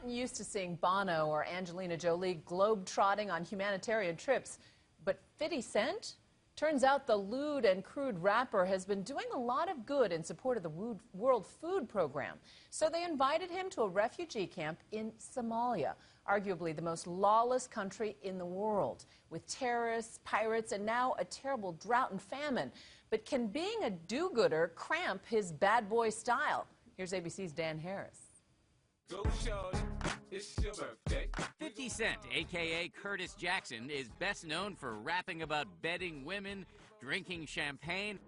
gotten used to seeing Bono or Angelina Jolie globe-trotting on humanitarian trips, but 50 Cent? Turns out the lewd and crude rapper has been doing a lot of good in support of the World Food Program. So they invited him to a refugee camp in Somalia, arguably the most lawless country in the world, with terrorists, pirates, and now a terrible drought and famine. But can being a do-gooder cramp his bad boy style? Here's ABC's Dan Harris. Go shorty, it's your birthday. 50 Cent, a.k.a. Curtis Jackson, is best known for rapping about bedding women, drinking champagne,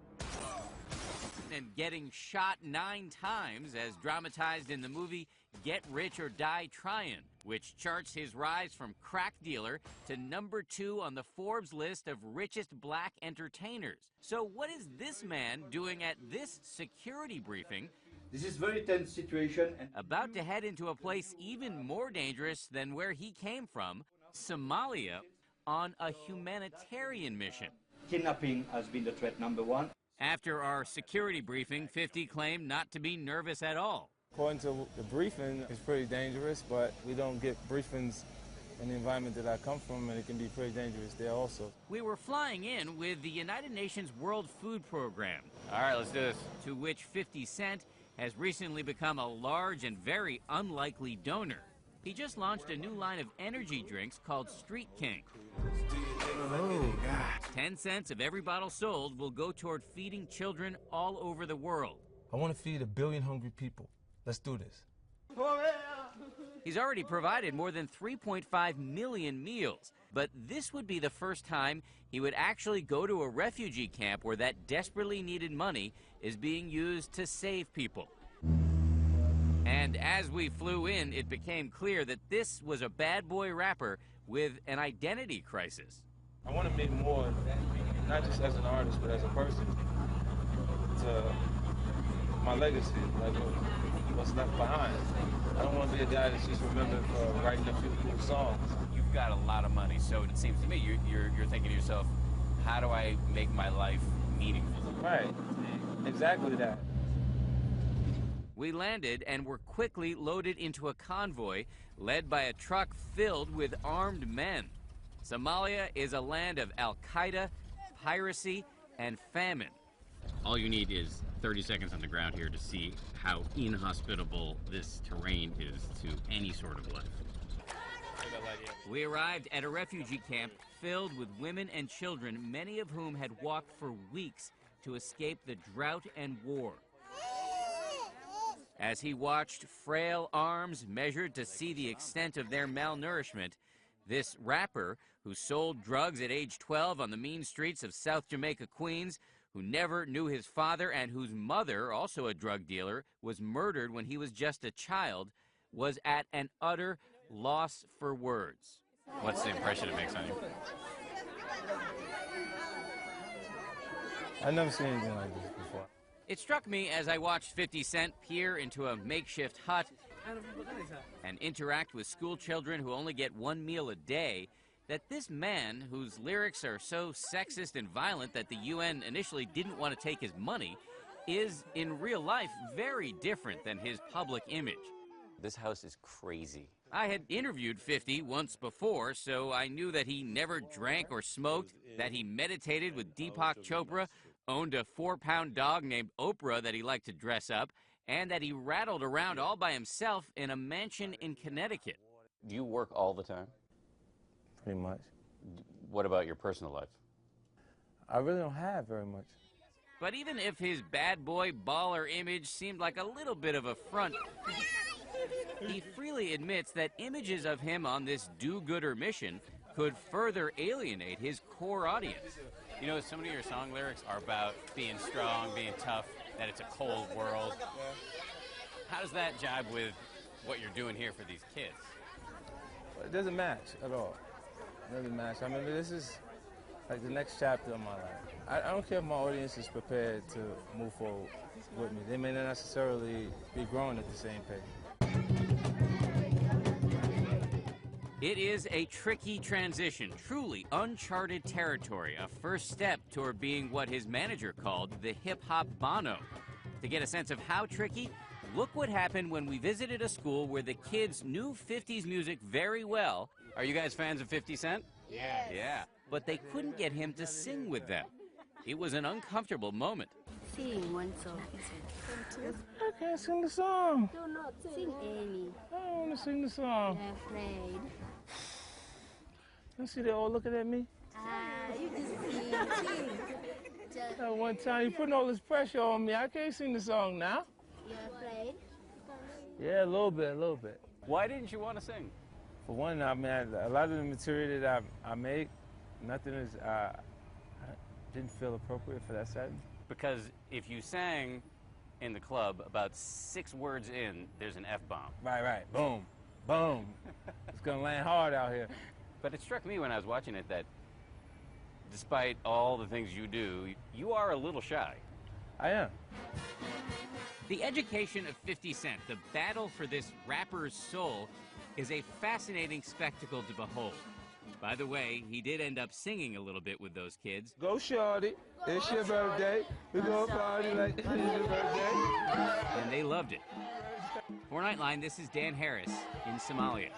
and getting shot 9 times as dramatized in the movie Get Rich or Die Tryin', which charts his rise from crack dealer to #2 on the Forbes list of richest black entertainers. So what is this man doing at this security briefing? This is a very tense situation. About to head into a place even more dangerous than where he came from, Somalia, on a humanitarian mission. Kidnapping has been the threat #1. After our security briefing, 50 claimed not to be nervous at all. According to the briefing, it's pretty dangerous, but we don't get briefings in the environment that I come from, and it can be pretty dangerous there also. We were flying in with the United Nations World Food Program. All right, let's do this. To which 50 Cent has recently become a large and very unlikely donor. He just launched a new line of energy drinks called Street King. Oh, God. 10 cents of every bottle sold will go toward feeding children all over the world. I want to feed 1 billion hungry people. Let's do this. He's already provided more than 3.5 million meals, but this would be the first time he would actually go to a refugee camp where that desperately needed money is being used to save people. And as we flew in, it became clear that this was a bad boy rapper with an identity crisis. I want to make more, not just as an artist, but as a person, to my legacy, like what's left behind. I don't want to be a guy that's just remembered for writing a few cool songs. You've got a lot of money, so it seems to me you're thinking to yourself, how do I make my life meaningful? Right, exactly that. We landed and were quickly loaded into a convoy led by a truck filled with armed men. Somalia is a land of Al-Qaeda, piracy, and famine. All you need is 30 seconds on the ground here to see how inhospitable this terrain is to any sort of life. We arrived at a refugee camp filled with women and children, many of whom had walked for weeks to escape the drought and war. As he watched frail arms measured to see the extent of their malnourishment, this rapper, who sold drugs at age 12 on the mean streets of South Jamaica, Queens, who never knew his father and whose mother, also a drug dealer, was murdered when he was just a child, was at an utter loss for words. What's the impression it makes on you? I've never seen anything like this before. It struck me as I watched 50 Cent peer into a makeshift hut and interact with school children who only get 1 meal a day, that this man, whose lyrics are so sexist and violent that the UN initially didn't want to take his money, is in real life very different than his public image. This house is crazy. I had interviewed 50 once before, so I knew that he never drank or smoked, that he meditated with Deepak Chopra, owned a 4-pound dog named Oprah that he liked to dress up, and that he rattled around all by himself in a mansion in Connecticut. Do you work all the time? Pretty much. What about your personal life? I really don't have very much. But even if his bad boy baller image seemed like a little bit of a front, he freely admits that images of him on this do-gooder mission could further alienate his core audience. You know, so many of your song lyrics are about being strong, being tough, that it's a cold world. How does that jibe with what you're doing here for these kids? It doesn't match at all. It doesn't match. I mean, this is like the next chapter of my life. I don't care if my audience is prepared to move forward with me. They may not necessarily be growing at the same pace. It is a tricky transition, truly uncharted territory, a first step toward being what his manager called the hip-hop Bono. To get a sense of how tricky, Look what happened when we visited a school where the kids knew 50s music very well. Are you guys fans of 50 Cent? Yes. Yeah. But they couldn't get him to sing with them. It was an uncomfortable moment. Sing one song. I can't sing the song. Do not sing any. I don't want to sing the song. You're afraid. You see they all looking at me? You just sing. Just, At one time, you putting all this pressure on me. I can't sing the song now. you're afraid. Yeah, a little bit. Why didn't you want to sing? For one, I mean, a lot of the material that I make, nothing is, I didn't feel appropriate for that setting. Because if you sang in the club, about 6 words in, there's an F-bomb. Right. Boom. Boom. It's going to land hard out here. But it struck me when I was watching it that despite all the things you do, you are a little shy. I am. The education of 50 Cent, the battle for this rapper's soul, is a fascinating spectacle to behold. By the way, he did end up singing a little bit with those kids. Go shorty, it's your birthday. We go party like it's your birthday. And they loved it. For Nightline, this is Dan Harris in Somalia.